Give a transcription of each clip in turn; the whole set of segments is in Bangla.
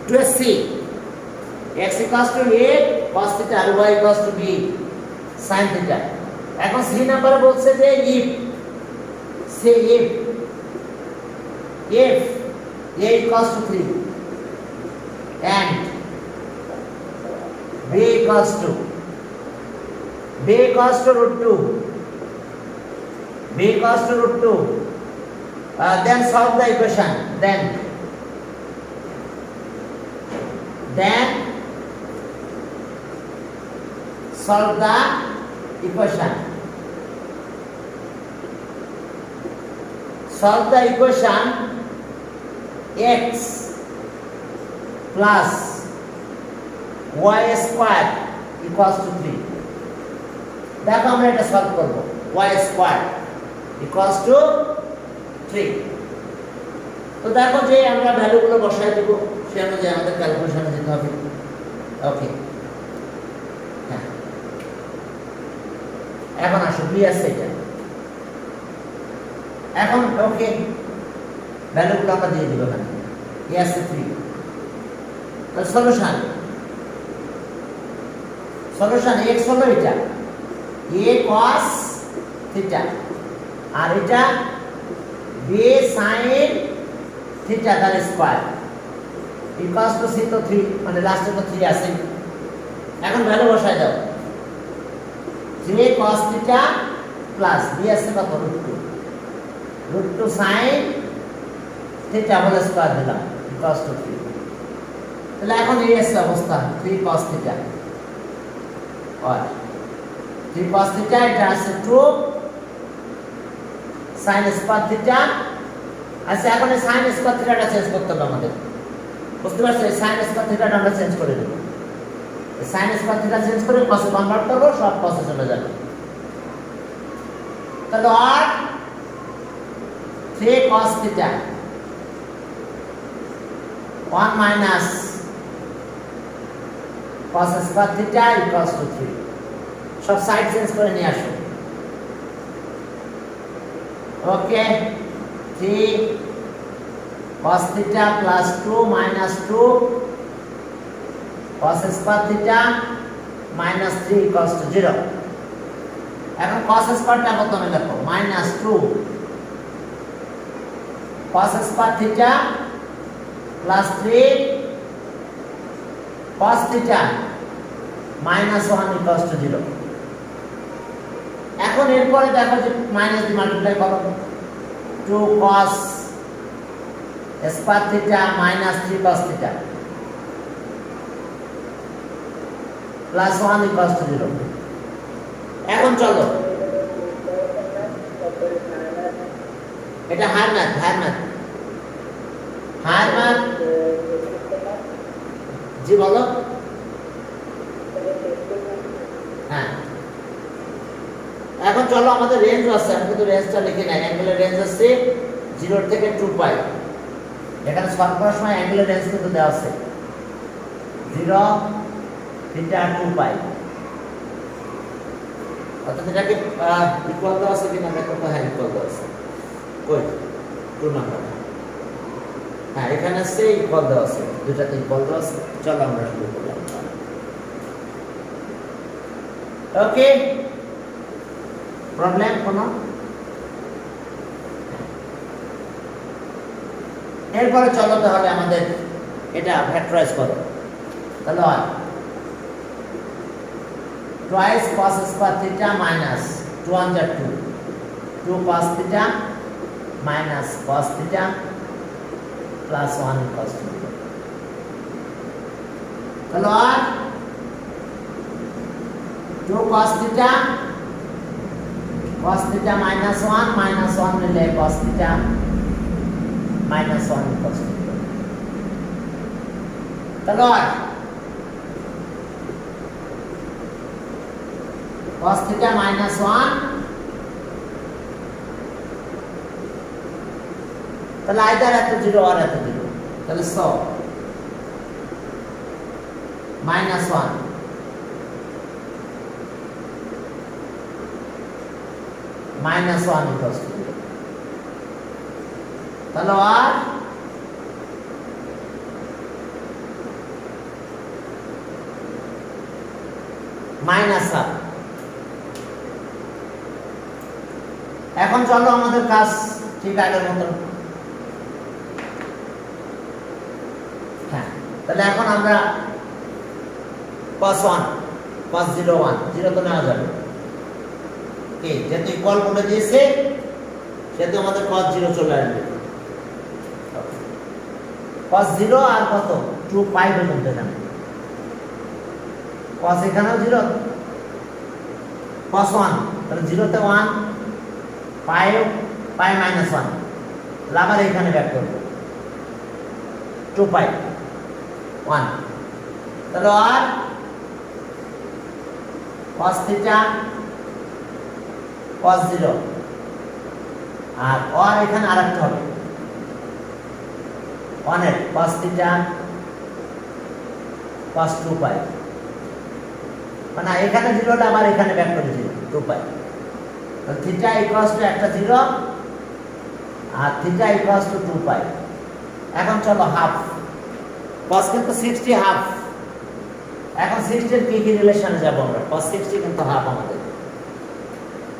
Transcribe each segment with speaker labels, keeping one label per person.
Speaker 1: to a C. X equals to A cos theta R y equals to B sin theta. এখন C নাম্বারে বলছে যে if A equals to 3 and B equals to root 2, then solve the equation. Then solve the equation. Solve the equation x plus y square equals to 3. দেখো আমরা এটা সলভ করব। y square equals to 3. তো দেখো যে আমরা ভ্যালুগুলো বসাই দেব সেই অনুযায়ী আমাদের ক্যালকুলেশনে যেতে হবে। ওকে, হ্যাঁ, এখন আসো বি আছে এটা। এখন ওকে, ভ্যালুগুলো আমরা দিয়ে দিব এখানে। এ আছে 3। তাহলে সলিউশন x হলো এটা a cos theta আর এটা b sin theta তার স্কয়ার equals to c তো 3, মানে লাস্টে তো 3 আছে। এখন ভ্যালু বসাই দাও। 3 cos theta প্লাস b আছে কত √2 sin theta হোল স্কয়ার দিলাম equals to 3। তাহলে এখন এই আছে অবস্থা 3 cos theta আর 3 cos theta এটা আছে 2 sin square theta। আচ্ছা, এখন এই sin square theta টা চেঞ্জ করতে হবে আমাদের, বুঝতে পারছো? এই sin square theta টা আমরা চেঞ্জ করে দেব। এই sin square theta চেঞ্জ করে cos এ কনভার্ট করব, সব cos এ চলে যাবে। তাহলে আর 3 cos theta 1 minus cos square theta equals to 3। সব সাইড চেঞ্জ করে নিয়ে আসো। ওকে, 3 cos theta plus 2 minus 2 cos square theta minus 3 equals to 0। এখন cos square টা প্রথমে লেখো minus 2 cos square theta plus 3 cos theta minus 1 equals to 0। এখন এরপরে দেখো যে মাইনাস দিয়ে মাল্টিপ্লাই করো 2 cos square theta minus 3 cos theta plus 1 equals to 0। এখন চলো এটা হায়ার ম্যাথ জি বলো। হ্যাঁ, এখন চলো আমাদের রেঞ্জ আছে, আমি কিন্তু রেঞ্জটা লিখে নাই। অ্যাঙ্গেলের রেঞ্জ আছে 0 থেকে 2 পাই। এখানে সলভ করার সময় অ্যাঙ্গেলের রেঞ্জ কিন্তু দেওয়া আছে 0 থিটা 2 পাই। অর্থাৎ এটাকে ইকুয়াল দেওয়া আছে কিনা দেখো। হ্যাঁ, ইকুয়াল দেওয়া আছে। কই 2 নাম্বার? হ্যাঁ, এখানে আছে ইকুয়াল দেওয়া আছে, দুটাতে ইকুয়াল দেওয়া আছে। চলো আমরা শুরু করলাম। ওকে, প্রবলেম কোনো? এরপরে চলো তাহলে আমাদের এটা ফ্যাক্টরাইজ করো। তাহলে হয় twice cos square theta minus 2 under 2 cos theta minus cos theta plus 1 equals to 0। তাহলে আর 2 cos theta minus 1 নিলে cos theta minus 1 equals to 0। তাহলে আর cos theta minus 1, তাহলে আইদার এত 0 আর এত 0, তাহলে 100 minus 1 minus 1 equals to 0। তাহলে আর মাইনাস হাফ। এখন চলো আমাদের কাজ ঠিক আগের মতন। হ্যাঁ, তাহলে এখন আমরা cos 1 cos 0 1 0 তো নেওয়া যাবে, যেহেতু ইকুয়াল বলে দিয়েছে সেহেতু আমাদের cos 0 চলে আসবে। cos 0 আর কত 2 পাই পর্যন্ত এখানে cos এখানেও 0 cos 1 তাহলে 0 তে 1 পাই মাইনাস 1 আবার এখানে ব্যাক করব 2 পাই 1 তাহলে আর cos থিটা cos 0 আর এখানে আরেকটা হবে 1 এর cos থিটা cos 2 পাই, মানে এখানে 0টা আবার এখানে ব্যাক করে 2 পাই। তো থিটা ইকুয়ালস টু একটা 0 আর থিটা ইকুয়ালস টু 2 পাই। এখন চলো হাফ, cos কিন্তু 60 হাফ। এখন 60 এর কি রিলেশনে যাব আমরা? cos 60 কিন্তু হাফ আমাদের।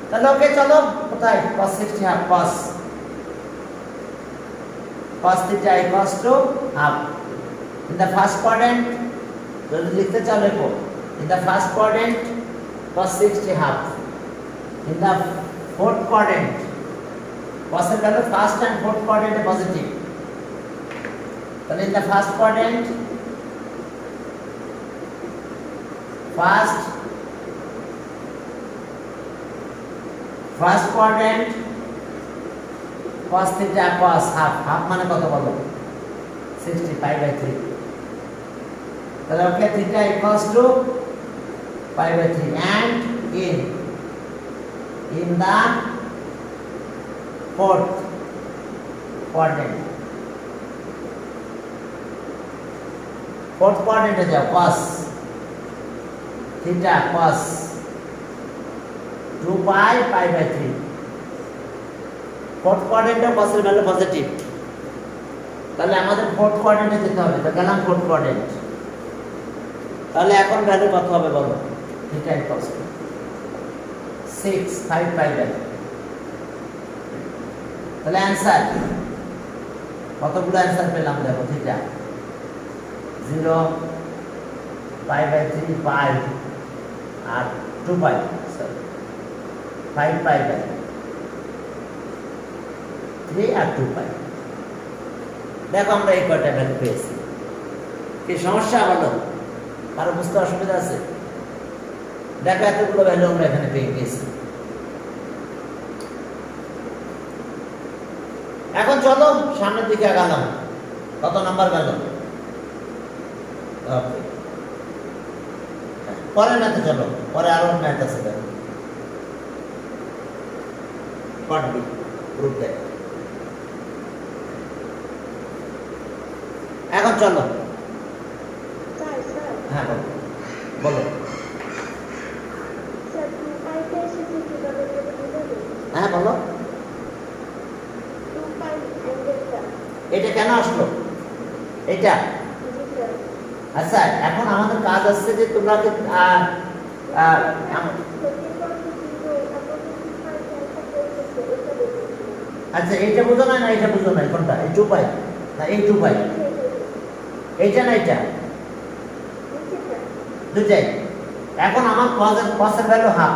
Speaker 1: তাহলে ওকে চলো কোথায় cos 60 half cos theta equals to half. In the first quadrant যদি লিখতে চাও লেখো in the first quadrant cos 60 half. In the fourth quadrant cos এর ভ্যালু ফার্স্ট এন্ড ফোর্থ কোয়াড্রেন্টে পজিটিভ। তাহলে in the first quadrant first quadrant cos theta cos half মানে কত বলো 60 pi by 3। তাহলে ওকে theta equals to pi by 3 and in the fourth quadrant এ যাও cos theta cos 2 pi by 3। Fourth কোয়াড্রেন্টে cos এর ভ্যালু পজিটিভ, তাহলে আমাদের ফোর্থ কোয়াড্রেন্টে যেতে হবে। তো গেলাম ফোর্থ কোয়াড্রেন্ট। তাহলে এখন ভ্যালু কত হবে বলো? Theta equals to 6 5 pi by. তাহলে অ্যানসার কতগুলো অ্যানসার পেলাম দেখো, থিটা 0 পাই বাই 3 পাই আর 2 পাই, সরি 5 পাই বাই 3 আর 2 পাই। দেখো আমরা এই কয়টা ভ্যালু পেয়েছি। কি সমস্যা বলো? কারো বুঝতে অসুবিধা আছে? দেখো এতগুলো ভ্যালু আমরা এখানে পেয়ে গেছি। এখন চলো সামনের দিকে আগালাম। কত নাম্বার গেল? ওকে, পরে ম্যাথে চলো, পরে আরো ম্যাথ আছে দেখো। পার্ট বি গ্রুপ দেখ। এখন চলো, হ্যাঁ বলো বলো। হ্যাঁ বলো, এটা কেন আসলো এটা? আচ্ছা এখন আমাদের কাজ আসছে যে তোমরা আচ্ছা এইটা বুঝো না, এটা বুঝো না, কোনটা? এই 2 পাই না এই 2 পাই, এইটা না এইটা, দুটাই। এখন আমার cos এর value half,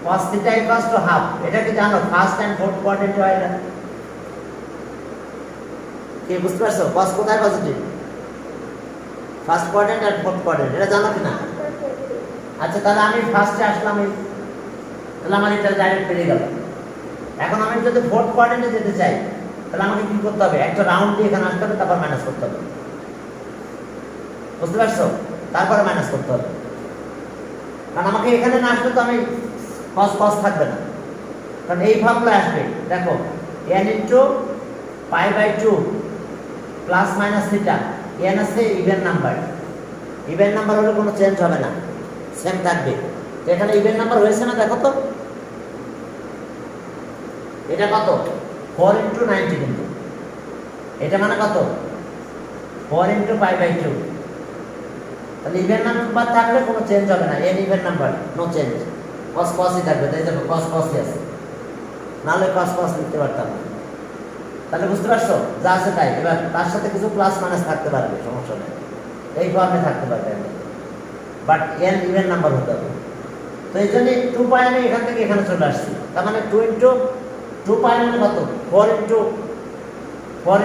Speaker 1: cos theta equals to half. এটা কি জানো ফার্স্ট এন্ড ফোর্থ কোয়াড্রেন্ট হয় না? কি বুঝতে পারছো? cos কোথায় পজিটিভ? ফার্স্ট কোয়াড্রেন্ট আর ফোর্থ কোয়াড্রেন্ট, এটা জানো কি না? আচ্ছা তাহলে আমি ফার্স্টে আসলাম, তাহলে আমার এটা ডাইরেক্ট পেয়ে গেল। এখন আমি যদি ফোর্থ কোয়াড্রেন্টে যেতে চাই তাহলে আমাকে কি করতে হবে? একটা রাউন্ড দিয়ে এখানে আসতে হবে, তারপর মাইনাস করতে হবে। বুঝতে পারছো? তারপরে মাইনাস করতে হবে, কারণ আমাকে এখানে না আসলে তো আমি cos থাকবে না, কারণ এই ভাবগুলো আসবে। দেখো n into pi by 2 plus minus theta, n আছে ইভেন নাম্বার। ইভেন নাম্বার হলে কোনো চেঞ্জ হবে না, সেম থাকবে। তো এখানে ইভেন নাম্বার হয়েছে না? দেখো তো এটা কত? 4 ইনটু 90 কিন্তু এটা মানে কত? 4 ইনটু পাই বাই 2 তাহলে ইভেন নাম্বার থাকলে কোনো চেঞ্জ হবে না, an even number no change, cos কসই থাকবে, তাই যাবে কস কসই আছে, নাহলে কস কস লিখতে পারতাম না। তাহলে বুঝতে পারছো যা আছে তাই। এবার তার সাথে কিছু প্লাস মাইনাস থাকতে পারবে, সমস্যা নেই, এই ফর্মে থাকতে পারবে, বাট এন ইভেন নাম্বার হতে হবে। তো এই জন্য 2 পাই আমি এখান থেকে এখানে চলে আসছি, তার মানে 2 ইন্টু 2 পাই মানে কত, 4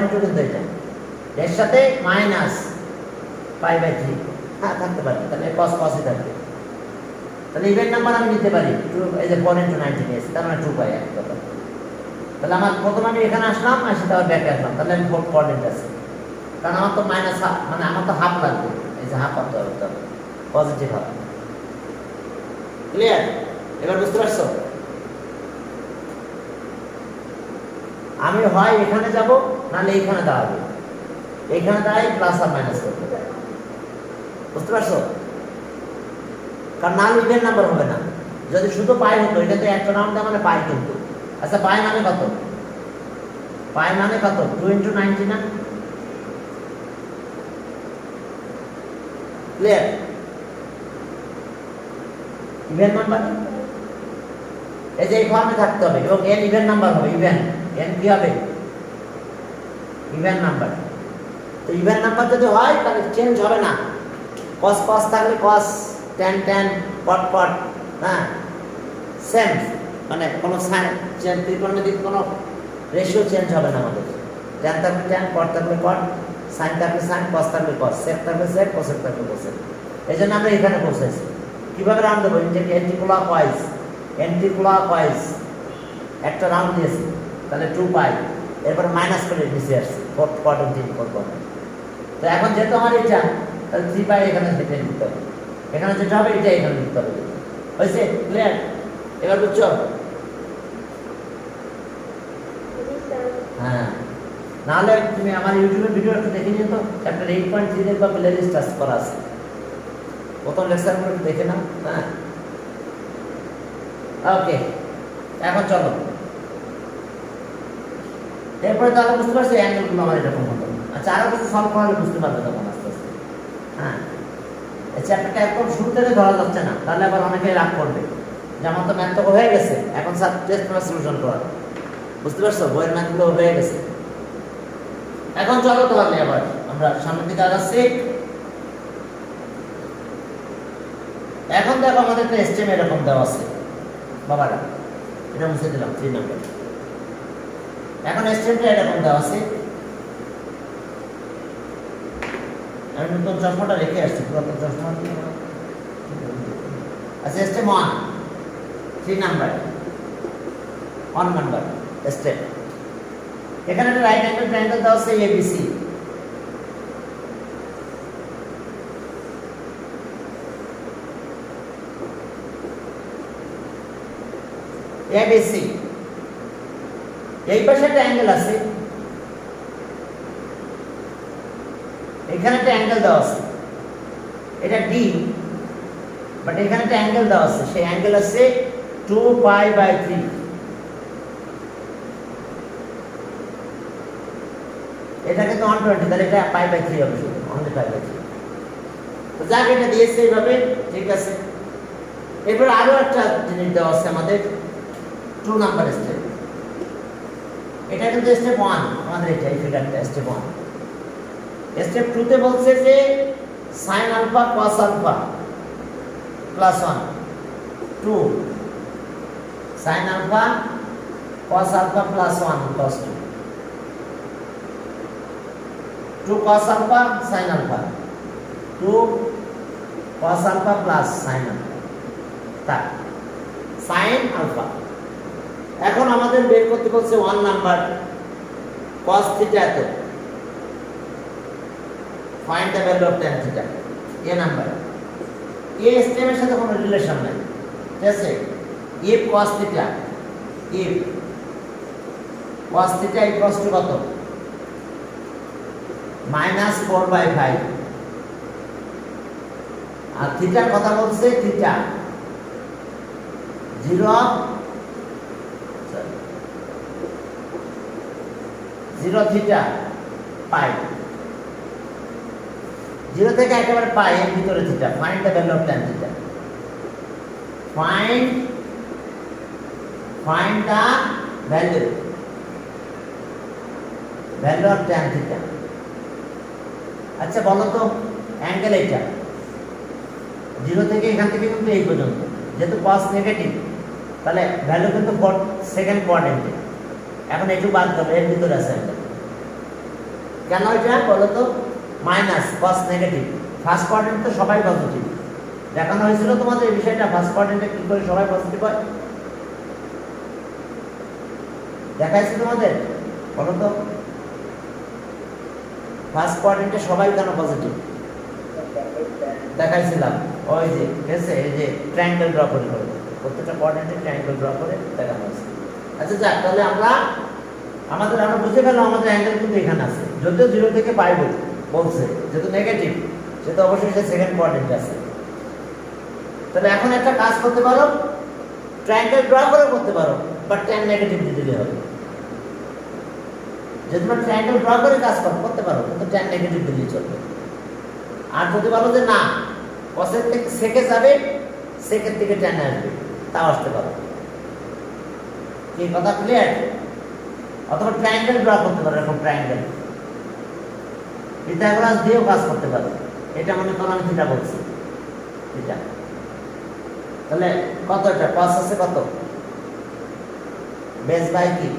Speaker 1: ইন্টু কিন্তু এটা, এর সাথে মাইনাস পাই বাই 3 হ্যাঁ থাকতে পারে, তাহলে কস কসই থাকবে। তাহলে ইভেন নাম্বার আমি নিতে পারি 2, এই যে 4 ইন্টু 90 নিয়েছি, তার মানে 2 পাই এক কথা। তাহলে আমার প্রথমে আমি এখানে আসলাম, আসি তারপর ব্যাকে আসলাম, তাহলে আমি 4 কোঅর্ডিনেট আছে, কারণ আমার তো মাইনাস হাফ, মানে আমার তো হাফ লাগবে, এই যে হাফ হতে হবে, পজিটিভ হাফ। ক্লিয়ার? এবার বুঝতে পারছো? আমি হয় এখানে যাব, নাহলে এইখানে দাঁড়াবো, এইখানে দাঁড়াই প্লাস আর মাইনাস করতে, বুঝতে পারছো? কারণ নাহলে ইভেন নাম্বার হবে না। যদি শুধু পাই হতো, এটা তো একটা রাউন্ডে মানে পাই, কিন্তু আচ্ছা পাই মানে কত, পাই মানে কত, 2 ইন্টু 90 না? ক্লিয়ার? ইভেন নাম্বার, এই যে এই ফর্মে থাকতে হবে, এবং এন ইভেন নাম্বার হবে, ইভেন, এন কি হবে, ইভেন নাম্বার। তো ইভেন নাম্বার যদি হয় তাহলে চেঞ্জ হবে না, কস কস থাকলে কস, ট্যান ট্যান, কট কট, হ্যাঁ সেম, মানে কোনো সাইন চেঞ্জ, ত্রিকোণমিতিক কোনো রেশিও চেঞ্জ হবে না আমাদের। ট্যান থাকলে ট্যান, কট থাকলে কট, সাইন থাকলে সাইন, কস থাকলে কস, সেক থাকলে সেক, কোসেক থাকলে কোসেক। এই জন্য আমরা এখানে পৌঁছেছি। কিভাবে রাউন্ড দেবো, এন্টিক্লকওয়াইজ একটা রাউন্ড দিয়েছি, তাহলে 2 পাই, এরপর মাইনাস করে নিচে আসছি, কোয়াড্রেন্টিক করবো। তো এখন যেহেতু আমার এটা, তাহলে 3 পাই এখানে সেটা লিখতে হবে, এখানে যেটা হবে এটা এখানে লিখতে হবে। হয়েছে? ক্লিয়ার? এবার বুঝছো? হ্যাঁ, নাহলে তুমি আমার ইউটিউবের ভিডিও একটু দেখে নিও তো, চ্যাপ্টার 8.3 দেখবা প্লে লিস্ট করা আছে, প্রথম লেকচারগুলো একটু দেখে নাও। হ্যাঁ ওকে, এখন চলো এরপরে তাহলে বুঝতে পারছি অ্যাঙ্গেলগুলো আমার এরকম হতো। আচ্ছা আরো কিছু সলভ করালে বুঝতে পারবে তখন আস্তে আস্তে। হ্যাঁ, এই চ্যাপ্টারটা একদম শুরু থেকে ধরা যাচ্ছে না, তাহলে আবার অনেকে রাগ করবে যে আমার তো ম্যাথ তো হয়ে গেছে, এখন স্যার টেস্ট করে সলিউশন করা। বুঝতে পারছো, বইয়ের ম্যাথগুলো হয়ে গেছে। এখন চলো তাহলে আবার আমরা সামনের দিকে আগাচ্ছি। এখন দেখো আমাদের একটা এসটিএম এরকম দেওয়া আছে, বাবারা এটা মুছে দিলাম 3 নাম্বার। এখন এসটিএমটা এরকম দেওয়া আছে, আমি নতুন চশমাটা রেখে আসছি, পুরাতন চশমা। আচ্ছা এসটিএম 1, 3 নাম্বার, 1 নাম্বার স্টেপ। এখানে একটা রাইট অ্যাঙ্গেল ট্রায়াঙ্গেল দেওয়া আছে এবিসি। এবিসি, এই পাশে একটা অ্যাঙ্গেল আছে, এখানে একটা অ্যাঙ্গেল দেওয়া আছে, এটা ডি, বাট এখানে একটা অ্যাঙ্গেল দেওয়া আছে, সেই অ্যাঙ্গেল আছে 2 পাই বাই 3। এটাকে তো 120, তাহলে এটা পাই বাই 3 হবে, শুধু অনলি পাই বাই 3। তো যাক এটা দিয়েছে এইভাবে, ঠিক আছে। এরপর আরো একটা জিনিস দেওয়া আছে আমাদের, 2 নাম্বার স্টেপ। এটা কিন্তু স্টেপ 1 আমাদের, এটা এই ফিগারটা স্টেপ 1। স্টেপ 2 তে বলছে যে sin alpha cos alpha plus 1, 2 sin alpha cos alpha plus 1 cos 2, 2 cos alpha sin alpha, 2 cos alpha plus sin alpha, তা sin আলফা। এখন আমাদের বের করতে বলছে 1 নাম্বার cos থিটা এত, find the value of tan theta, এ নাম্বার। এ স্টেপের সাথে কোনো রিলেশন নাই, ঠিক আছে। if cos theta, if cos theta equals to কত, -4/5, আর থিটার কথা বলছে, থিটা 0 থিটা পাই, 0 থেকে একেবারে পাই এর ভিতরে theta, find the value of tan theta. Find the value of tan theta. আচ্ছা বলো তো অ্যাঙ্গেল এইটা 0 থেকে এখান থেকে কিন্তু এই পর্যন্ত, যেহেতু cos নেগেটিভ তাহলে ভ্যালু কিন্তু সেকেন্ড কোয়াড্রেন্টে। এখন একটু বাদ করো, এর ভিতরে আছে অ্যাঙ্গেল। কেন এটা বলো তো? Minus cos negative, first quadrant তো সবাই পজিটিভ। দেখানো হয়েছিল তোমাদের এই বিষয়টা, ফার্স্ট কোয়াড্রেন্টে কি করে সবাই পজিটিভ হয় দেখাইছি তোমাদের, বলো তো ফার্স্ট কোয়াড্রেন্টে সবাই কেন পজিটিভ দেখাইছিলাম? ওই যে ঠিক আছে, এই যে ট্রায়াঙ্গেল ড্র করে প্রত্যেকটা কোয়াড্রেন্টে ট্রায়াঙ্গেল ড্র করে দেখানো হয়েছে। আচ্ছা যাক, তাহলে আমরা বুঝে গেলাম আমাদের অ্যাঙ্গেল কিন্তু এখানে আছে, যদিও 0 থেকে পাই বলছে, যেহেতু নেগেটিভ সেহেতু অবশ্যই সে সেকেন্ড কোয়াড্রেন্টে আছে। তাহলে এখন একটা কাজ করতে পারো, ট্রায়াঙ্গেল ড্র করে করতে পারো, বাট tan নেগেটিভ দিতে হবে। যদি তোমরা ট্রায়াঙ্গেল ড্র করে কাজ করতে পারো, কিন্তু tan নেগেটিভ দিলেই চলবে। আর যদি বলো যে না cos-এর থেকে sec-এ যাবে, sec-এর থেকে tan আসবে, তাও আসতে পারো। কি কথা ক্লিয়ার? অথবা ট্রায়াঙ্গেল ড্র করতে পারো, এরকম ট্রায়াঙ্গেল পিথাগোরাস দিয়েও কাজ করতে পারো। এটা মনে করো আমি থিটা বলছি, থিটা। তাহলে কত এটা cos আছে কত, বেস বাই কি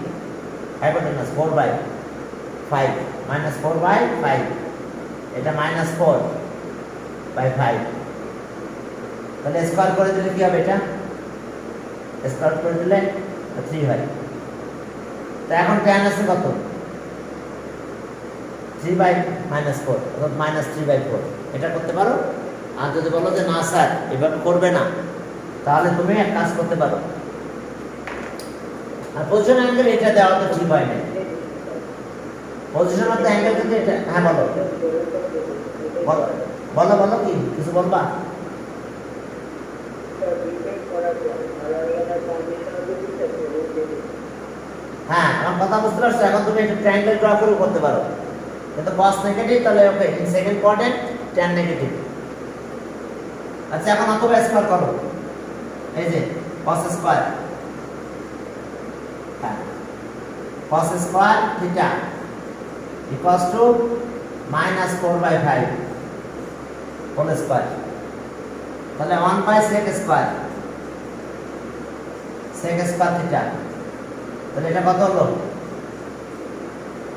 Speaker 1: হাইপোটেনাস 4/5 মাইনাস 4/5, এটা মাইনাস 4/5। তাহলে স্কয়ার করে দিলে কি হবে? এটা স্কয়ার করে দিলে 3 হয়। তো এখন tan আছে কত? 3/-4 অর্থাৎ -3/4। এটা করতে পারো। আর যদি বলো যে না স্যার এভাবে করবে না, তাহলে তুমি এক কাজ করতে পারো, আর পজিশন অ্যাঙ্গেল এটা দেওয়া তো ঠিক হয় না। পজিশন অফ দ্য অ্যাঙ্গেল কিন্তু এটা, হ্যাঁ বলো বলো বলো কি কিছু বলবা? হ্যাঁ আমার কথা বুঝতে পারছো? এখন তুমি একটা ট্রায়াঙ্গেল ড্র করে করতে পারো, কিন্তু cos নেগেটিভ, তাহলে okay in second quadrant tan negative. আচ্ছা এখন অথবা স্কয়ার করো, এই যে cos স্কয়ার, হ্যাঁ cos square theta equals to -4/5 whole square. তাহলে 1/sec square, sec square theta. তাহলে এটা কত হলো?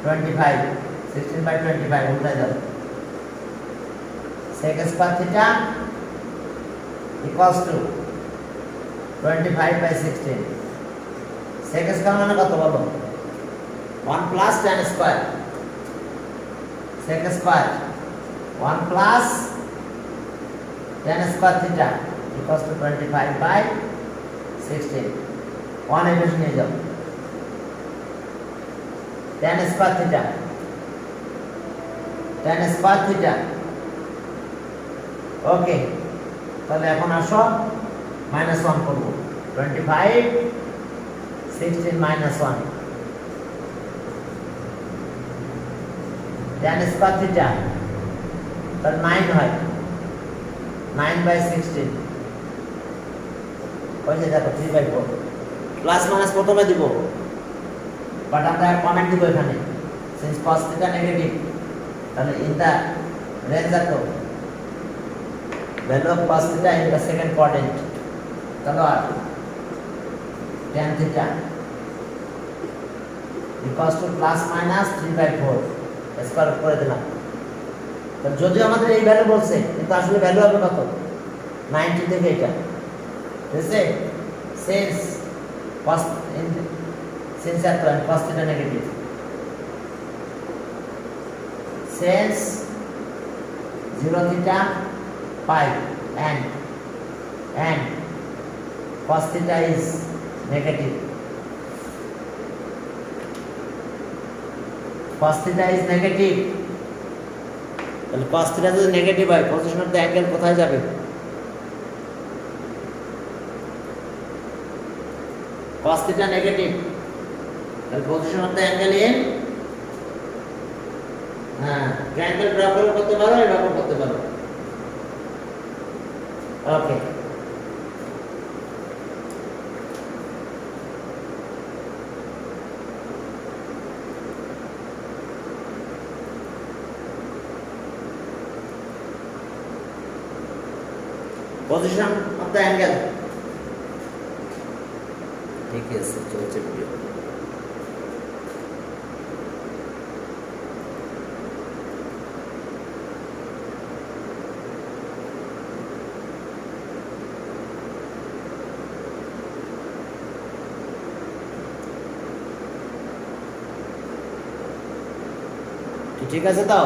Speaker 1: 25, 16/25 উল্টাই দাও। sec square theta equals to 25/16। sec square মানে কত বলো? 1 plus tan square, sec square 1 plus tan square theta equals to 25/16। 1 এর বেশি নিয়ে যাও। tan square theta, tan square theta, okay. তাহলে এখন আসো -1 করব, 25 16 -1, tan স্কয়ার থিটা তার 9 হয়, 9/16। ওই যে দেখো 3/4, প্লাস মাইনাস প্রথমে দিব, বাট আমরা কমেন্ট দিব এখানে, সিন্স cos থিটা নেগেটিভ, তাহলে ইন দা রেঞ্জ এত value of cos theta in the second quadrant. তাহলে আর tan theta equals to plus minus 3/4 square করে দিলাম। তো যদিও আমাদের এই ভ্যালু বলছে, কিন্তু আসলে ভ্যালু হবে কত? 90 থেকে এটা, ঠিক আছে? Since cos since at cos theta negative, since 0 theta pi and cos theta is negative, cos theta is negative, তাহলে cos theta যদি নেগেটিভ হয়, পজিশন অফ দ্য অ্যাঙ্গেল কোথায় যাবে? cos theta negative, the position of the angle in হ্যাঁ, ট্রায়াঙ্গেল ড্র করে করতে পারো, এভাবে করতে পারো। ওকে, position of the angle ঠিক আছে, চলছে ভিডিও। ঠিক আছে, তো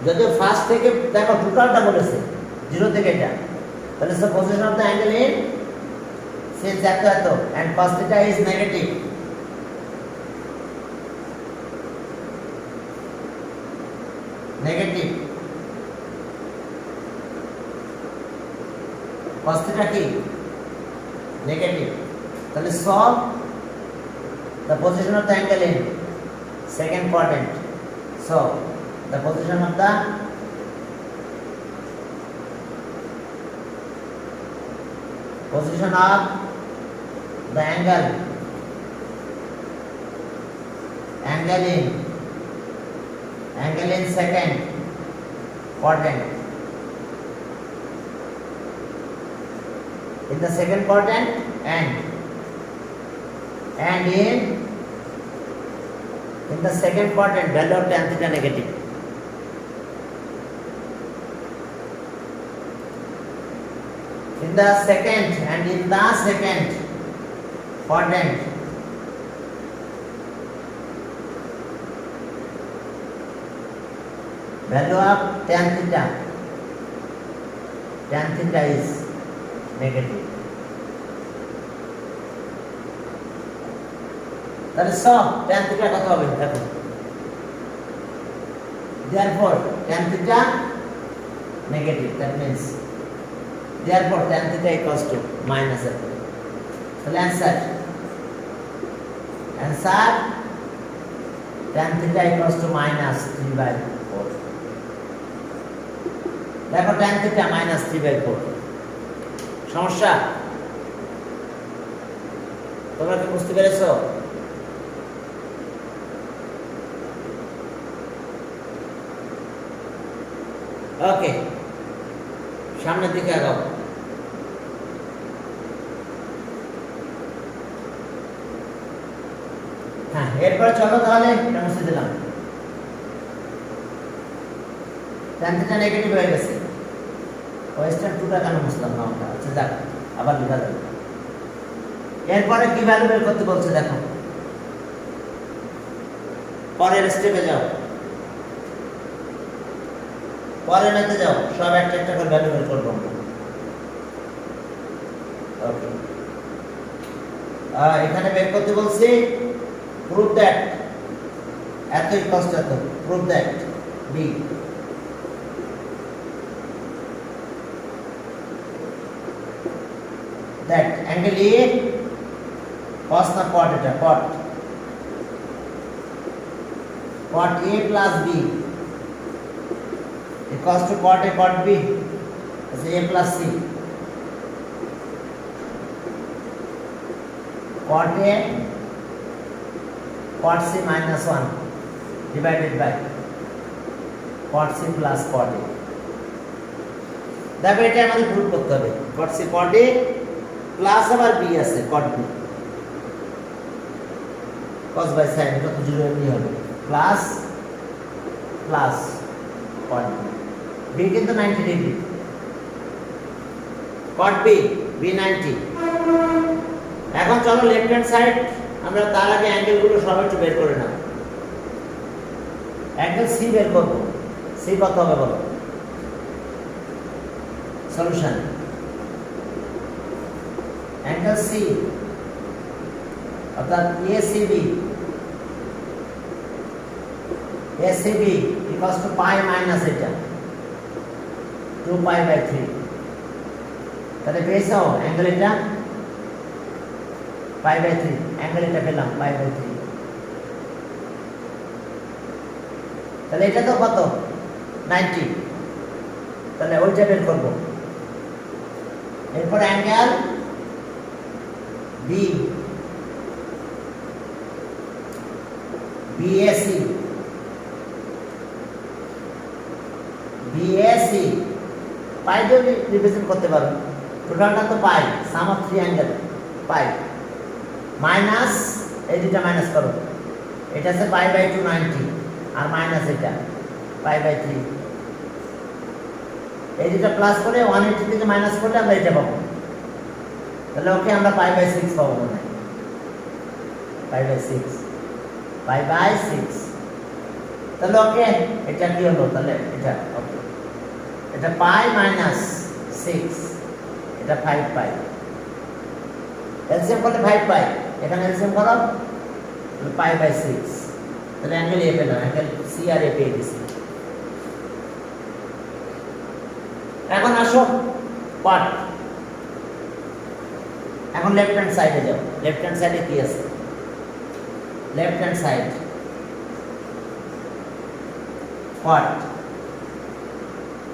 Speaker 1: যদি ফার্স্ট থেকে দেখো টোটালটা বলেছে 0 থেকে এটা, তাহলে so position of the angle in since এত এত and cos θ is negative, negative cos θ কি নেগেটিভ, তাহলে solve the position of the angle in second quadrant. So the position of the angle in second quadrant, in the second quadrant and in the second quadrant value of tan theta negative. In the second quadrant value of tan theta is negative. তাহলে সব tan θ কত হবে দেখো, therefore tan θ negative, that means therefore tan θ equals to minus f. তাহলে answer tan θ equals to minus 3/4. দেখো tan θ minus 3/4 সমস্যা তোমরা কি বুঝতে পেরেছো? ওকে, সামনের দিকে আগাও। হ্যাঁ, এরপর চলো তাহলে এটা মুছে দিলাম, tan θ নেগেটিভ হয়ে গেছে, ওয়েস্টার্ন টুটা কেন মুছলাম না আমরা? আচ্ছা যাক, আবার লেখা যাবে। এরপরে কি ভ্যালু বের করতে বলছে দেখো, পরের স্টেপে যাও, পরে নিতে যাও, সব একটা একটা করে ভ্যালু বের করব। ওকে, এখানে বের করতে বলছি prove that এত ইকুয়ালস টু এত, prove that b that angle a cos na cot এটা cot a plus b equals to cot a cot b is a plus c, cot a cot c minus 1 divided by cot c plus cot a। দেখো এটা আমাদের প্রুভ করতে হবে, cot c cot a plus আবার b আছে cot b, cos by sin এটা তো 0 এমনি হবে, plus plus cot b, b কিন্তু 90 ডিগ্রি, cot b b 90। এখন চলো লেফট হ্যান্ড সাইড, আমরা তার আগে অ্যাঙ্গেল গুলো সব একটু বের করে নাও। অ্যাঙ্গেল সি বের করব, সি কত হবে বলো? সলিউশন অ্যাঙ্গেল সি অর্থাৎ ACB equals to pi minus এটা 2π/3। তাহলে পেয়েছো অ্যাঙ্গেল এটা π/3, অ্যাঙ্গেল এটা পেলাম π/3। 2π/3 = 2 × 3 = 6 π/3, 6 × 3 = 24 π/3। 24 × 3 = 180 ডিগ্রি। 180 × 3 = 180 ডিগ্রি। 180 × 3 = 180 ডিগ্রি। তাহলে এটা তো কত 90, তাহলে ওইটা বের করব। এরপর angle B BAC BAC pi দিয়ে রিপ্রেজেন্ট করতে পারো, টোটালটা তো pi, sum of three angle pi minus এই দুটা মাইনাস করো, এটা আছে পাই বাই 290 আর মাইনাস এটা পাই বাই 3, এই দুটা প্লাস করে 180 থেকে মাইনাস করলে আমরা এটা পাবো। তাহলে ওকে আমরা পাই বাই 6 পাবো মনে হয়, পাই বাই 6 পাই বাই 6। তাহলে ওকে এটা কি হলো, তাহলে এটা ওকে, এটা পাই মাইনাস 6, এটা 5 পাই, এলসিএম করলে 5 পাই, এখানে এলসিএম করো পাই বাই 6, তাহলে অ্যাঙ্গেল এ পেলাম, অ্যাঙ্গেল সি আর এ পেয়ে গেছি। এখন আসো পার্ট, এখন লেফট হ্যান্ড সাইডে যাও। লেফট হ্যান্ড সাইডে কি আছে, লেফট হ্যান্ড সাইড পার্ট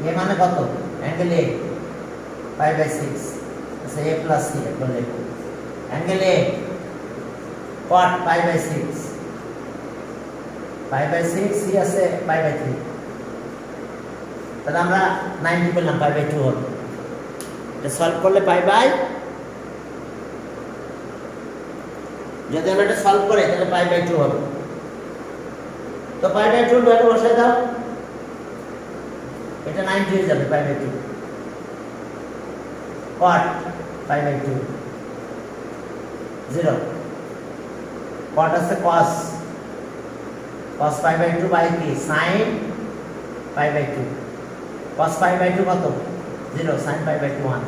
Speaker 1: এ মানে কত, অ্যাঙ্গেল এ পাই বাই 6, আচ্ছা এ প্লাস সি এখন লিখো, angle A part pi by 6, pi by 6, C আছে পাই বাই 3, তাহলে আমরা 90 পেলাম, পাই বাই 2 হলো। এটা সলভ করলে পাই বাই, যদি আমরা এটা সলভ করি তাহলে পাই বাই 2 হবে। তো পাই বাই 2 ভ্যালু বসাই দাও, এটা 90 হয়ে যাবে পাই by 2, caught pi by 2 0, cot আছে cos, cos pi by 2 by কি sine pi by 2, cos pi by 2 কত 0, sin পাই বাই 2 1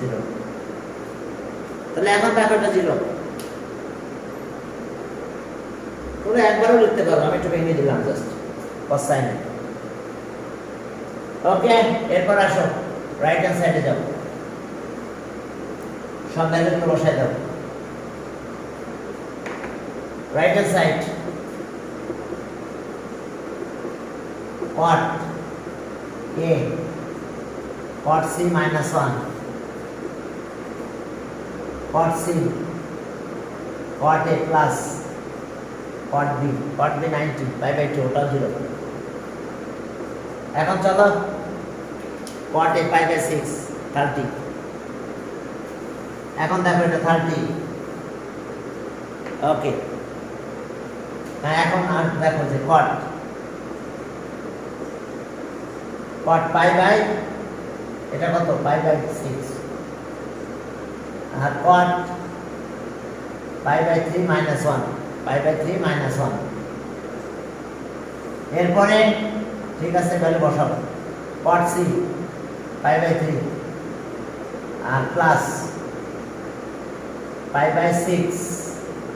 Speaker 1: 0, তাহলে এখন দেখো এটা 0, তোমরা একবারও লিখতে পারো, আমি একটু ভেঙে দিলাম জাস্ট cos sin। ওকে, এরপর আসো রাইট হ্যান্ড সাইডে যাও, সব ভ্যালুগুলো বসাই দাও। Right hand side cot a cot c minus 1, cot c cot a plus cot b 90 pi by 2 ওটাও 0। এখন চলো cot a পাই বাই 6 30, এখন দেখো এটা 30, ওকে। হ্যাঁ এখন আর দেখো যে cot পাই বাই এটা কত পাই বাই 6, আর cot pi by 3 minus 1, pi by 3 minus 1। এরপরে ঠিক আছে ভ্যালু বসাবো, cot c পাই বাই 3 আর প্লাস পাই বাই 6,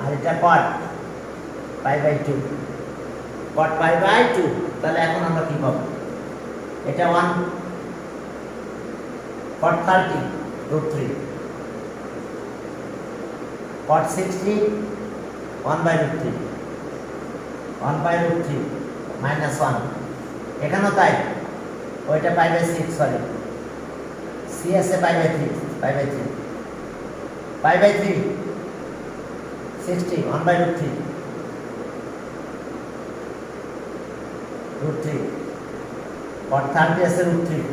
Speaker 1: আর এটা cot pi by 2, cot pi by 2। তাহলে এখন আমরা কি পাবো, এটা 1 cot 30 root 3, cot 60 1 by root 3, 1 by root 3 minus 1, এখানেও তাই, ওইটা পাই বাই 6 সরি, সি আছে pi by 3, pi by 3, pi by 3 60 1 by root 3, root 3, cot 30 আছে root 3,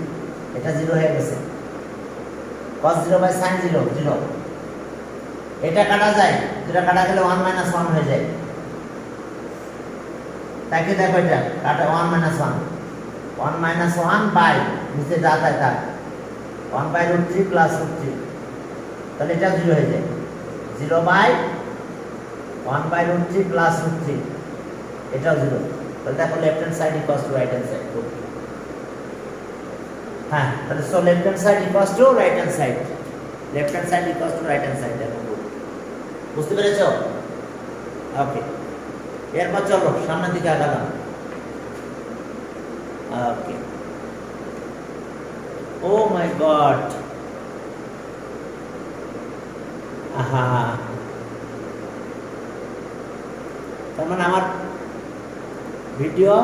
Speaker 1: এটা 0 হয়ে গেছে, cos 0 by sin 0 0, এটা কাটা যায়, যেটা কাটা গেলে 1 minus 1 হয়ে যায়, তাকে দেখো এটা কাটা 1 minus 1, 1 minus 1 by নিচে যা থাকে তা 1 by root 3 plus root 3, তাহলে এটা 0 হয়ে যায়, 0 by 1 by root 3 plus root 3, এটাও 0। তাহলে দেখো left hand side equals to right hand side. হ্যাঁ, তাহলে so left hand side equals to right hand side, left hand side equals to right hand side. বুঝতে পেরেছো? ওকে, এরপর চলো সামনের দিকে আগালাম। ওকে, ও মাই গড, আহা, তার মানে আমার ভিডিও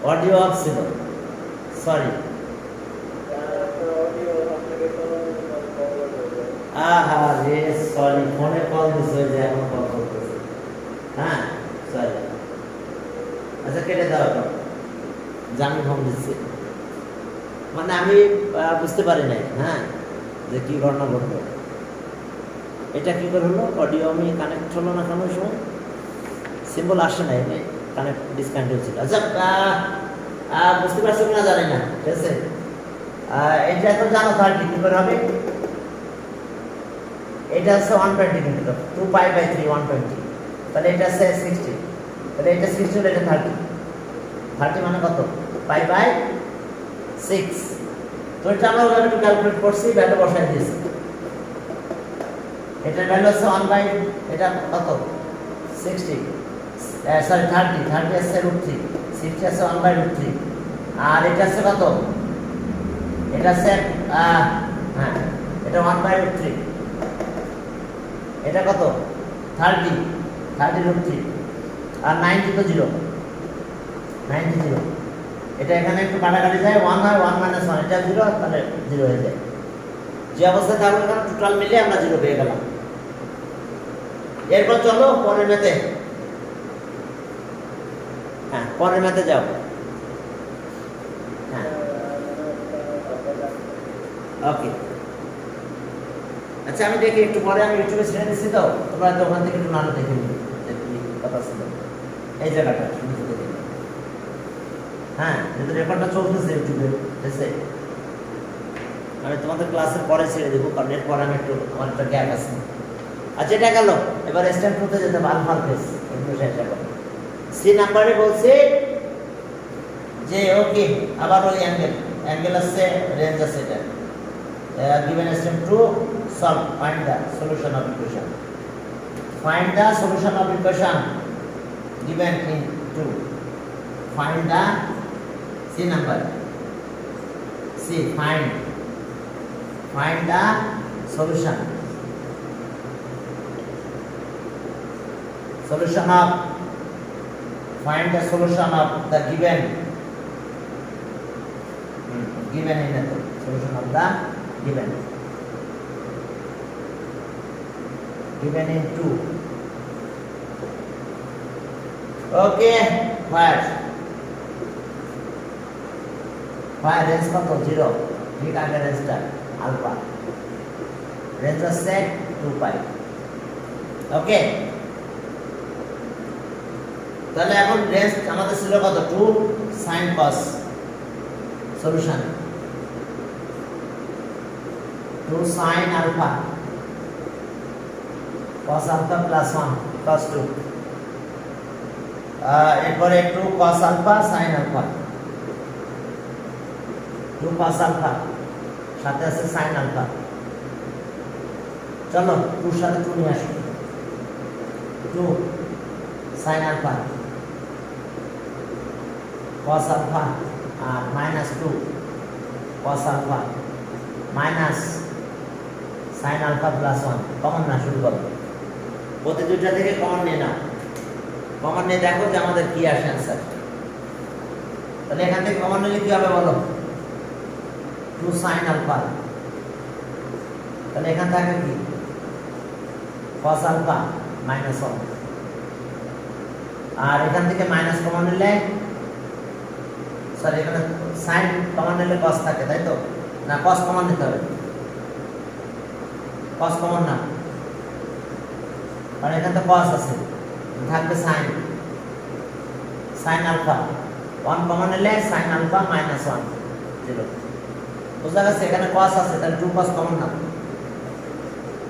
Speaker 1: অডিও অফ ছিল, সরি। আহা রে সরি, ফোনে কল দিছে যে এখন কল করতেছে। হ্যাঁ সরি, আচ্ছা কেটে দাও এখন, যে আমি ফোন দিচ্ছি, মানে আমি বুঝতে পারি নাই হ্যাঁ যে কি ঘটনা ঘটলো। এটা কি করে হলো? অডিও আমি কানেক্ট হলো না কেন? সময় সিম্বল আসে না, এনে কানেক্ট ডিসকানেক্ট হয়েছিল। আচ্ছা বুঝতে পারছো কিনা জানি না, ঠিক আছে। এটা তো জানো 30 কি করে হবে? এটা হচ্ছে 120 মিটার, 2 পাই বাই 3 120, তাহলে এটা হচ্ছে 60, তাহলে এটা 60 হলে এটা 30, 30 মানে কত? Pi by 6। তো এটা আমরা ওভাবে একটু ক্যালকুলেট করছি, ভ্যালু বসাই দিয়েছি। এটার ভ্যালু হচ্ছে 1 বাই, এটা কত? 60, সরি 30, 30 আছে √3, 60 আছে 1 বাই √3, আর এটা আছে কত? এটা আছে হ্যাঁ এটা 1 বাই √3, এটা কত? 30, 30 √3, আর 90 তো 0, 90 0। এটা এখানে একটু কাটাকাটি যায়, 1 হয়, 1 - 1, এটা 0, তাহলে 0 হয়ে যায়। যে অবস্থায় থাকবে কারণ টোটাল মিলে আমরা 0 পেয়ে গেলাম। এরপর চলো পরের ম্যাথে, হ্যাঁ পরের ম্যাথে যাও। হ্যাঁ ওকে, আচ্ছা আমি দেখি একটু পরে, আমি ইউটিউবে ছেড়ে দিচ্ছি, তো তোমরা তো ওখান থেকে একটু নাটক দেখে নিবে যে কি কথা ছিল এই জায়গাটা শুনে দেখে। হ্যাঁ যেহেতু রেকর্ডটা চলতেছে ইউটিউবে, ঠিক আছে, আমি তোমাদের ক্লাসের পরে ছেড়ে দেবো, কারণ এরপর আমি একটু আমার একটা গ্যাপ আছে। আচ্ছা এটা গেল, এবার স্ট্যান্ড করতে যেতে হবে আলফা ফেস, একটু চেষ্টা করো। সি নাম্বারে বলছে যে ওকে, আবার ওই অ্যাঙ্গেল আছে, রেঞ্জ আছে, এটা given system to solve, find the solution of equation, find the solution of equation given in 2, find the C number, C, find the solution of, find the solution of the given in the solution of the given in 2. Okay, where range কত? 0, ঠিক আছে, রেঞ্জটা আলফা, রেঞ্জ আছে 2 পাই। ওকে, তাহলে এখন রেঞ্জ আমাদের ছিল কত? 2 sin cos, solution 2 sin alpha cos alpha plus 1 cos 2, এরপরে 2 cos alpha sin alpha, 2 cos alpha সাথে আছে sin alpha। চলো 2 সাথে 2 নিয়ে আসো, 2 sin alpha cos alpha আর -2 cos alpha minus sin alpha plus 1, common না, শুরু করো, প্রতি দুইটা থেকে কমন নিয়ে নাও, কমন নিয়ে দেখো যে আমাদের কি আসে অ্যান্সার। তাহলে এখান থেকে কমন নিলে কি হবে বলো? 2 sin alpha, তাহলে এখান থেকে কি cos alpha -1, আর এখান থেকে মাইনাস কমন নিলে, সরি এখানে sin কমন নিলে cos থাকে, তাই তো? না cos কমন নিতে হবে, cos কমন না, কারণ এখানে তো cos আছে, থাকবে sin alpha, 1 কমন নিলে sin alpha -1 0, বুঝা গেছে? এখানে cos আছে, তাহলে 2 cos কমন না,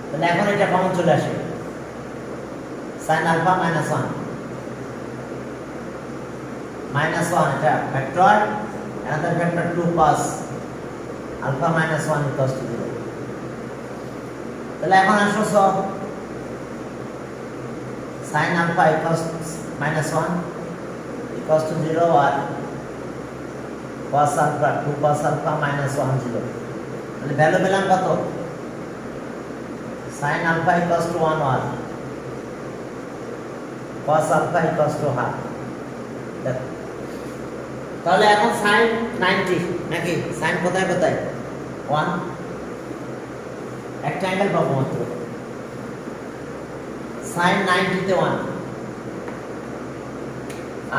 Speaker 1: তাহলে এখন এটা কমন চলে আসে, sin alpha -1 এটা vector, another vector 2 cos alpha -1 equals to 0। তাহলে এখন আসো সব sin alpha equals -1 equals to 0 R cos alpha 2 cos alpha -1 0, তাহলে ভ্যালু পেলাম কত? sin alpha equals to 1 or cos alpha equals to half। দেখো তাহলে এখন সাইন 90 নাকি সাইন কোথায় কোথায় 1 একটা অ্যাঙ্গেল পাবো মাত্র সাইন 90 তে 1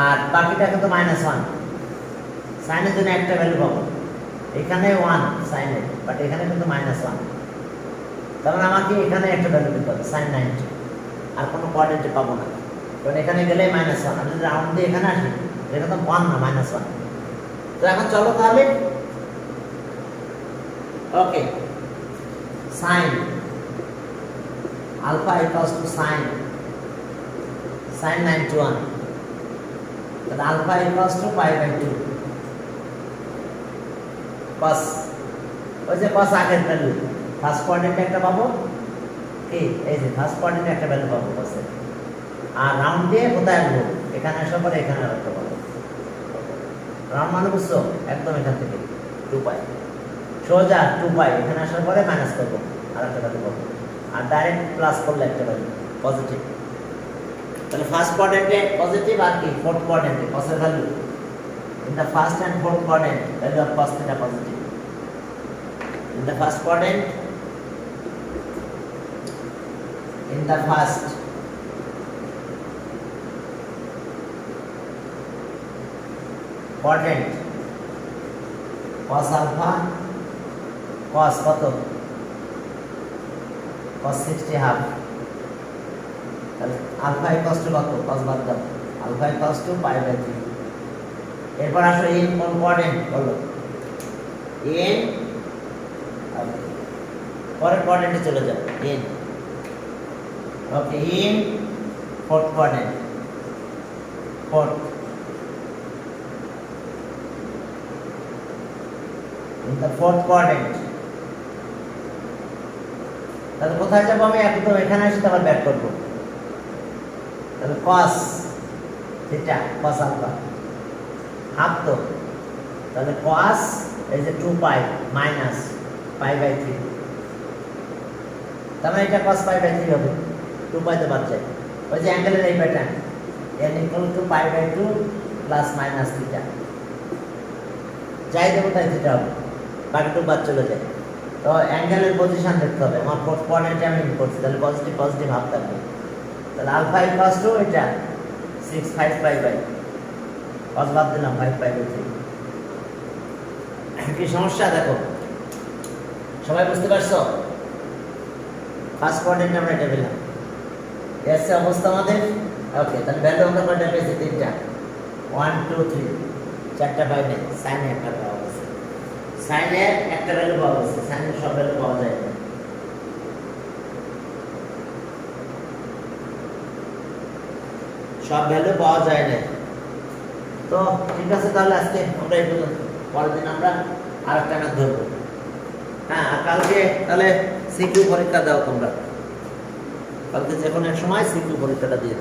Speaker 1: আর বাকিটাকে তো -1 সাইনের জন্য একটা ভ্যালু পাবো এখানে 1 সাইনের বাট এখানে কিন্তু -1 তার মানে আমাকে এখানে একটা ভ্যালু দিতে হবে সাইন 90 আর কোনো কোঅর্ডিনেটে পাবো না কারণ এখানে গেলে -1 আমি যদি রাউন্ড দিয়ে এখানে আসি এটা তো 1 না -1 তো এখন চলো তাহলে okay sine alpha equals to sine 91 তাহলে আলফা ইকুয়ালস টু π/2 cos ওই যে cos আগের ভ্যালু ফার্স্ট কোঅর্ডিনেটে একটা পাবো এই যে ফার্স্ট কোঅর্ডিনেটে একটা ভ্যালু পাবো cos এর আর রাউন্ড দিয়ে কোথায় আসবো এখানে আসার পরে এখানে একটা পাবো রাউন্ড মানে বুঝছো একদম এখান থেকে 2π সোজা 2π এখানে আসার পরে মাইনাস করবো আর একটা ভ্যালু পাবো আর ডাইরেক্ট প্লাস করলে একটা ভ্যালু পজিটিভ তাহলে ফার্স্ট কোঅর্ডিনেটে পজিটিভ আর কি ফোর্থ কোঅর্ডিনেটে cos এর value in the first and fourth quadrant value of cos theta positive in the first quadrant in the first quadrant cos alpha cos কত cos 60 half তাহলে আলফা ইকুয়ালস টু কত cos বাদ দাও আলফা ইকুয়ালস টু π/3 এরপর আসো n কোন কোঅর্ডিনেট বলো n পরের কোঅর্ডিনেটে চলে যাও n okay n fourth coordinate fourth in the fourth quadrant তাহলে কোথায় যাব আমি একদম এখানে এসে আবার ব্যাক করব তাহলে cos theta cos alpha half তো তাহলে cos এই যে 2π মাইনাস π/3 তার মানে এটা cos π/3 হবে 2π তে বাদ যায় ওই যে অ্যাঙ্গেলের এই pattern n = π/2 plus minus theta যাই দেবো তাই থিটা হবে বাকিটুকু বাদ চলে যায় তো অ্যাঙ্গেলের পজিশন দেখতে হবে আমার ফোর্থ কোঅর্ডিনেটে আমি করছি তাহলে পজিটিভ পজিটিভ হাফ থাকবে তাহলে আলফা ইকুয়ালস টু এটা 6 5π cos বাদ দিলাম 5π/3 কি সমস্যা দেখো সবাই বুঝতে পারছো ফার্স্ট কোঅর্ডিনেট আমরা এটা পেলাম এসে অবস্থা আমাদের ওকে তাহলে ভ্যালু আমরা কয়টা পেয়েছি তিনটা 1 2 3 চারটা পাইলে সাইনে একটা পাওয়া গেছে সাইনের একটা ভ্যালু পাওয়া গেছে সাইনের সব ভ্যালু পাওয়া যায় না সব ভ্যালু পাওয়া যায় না তো ঠিক আছে তাহলে আজকে আমরা এই পর্যন্ত পরের দিন আমরা আরেকটা ম্যাথ ধরবো হ্যাঁ আর কালকে তাহলে সিকিউ পরীক্ষা দাও তোমরা কালকে যে কোনো এক সময় সিকিউ পরীক্ষাটা দিয়ে দাও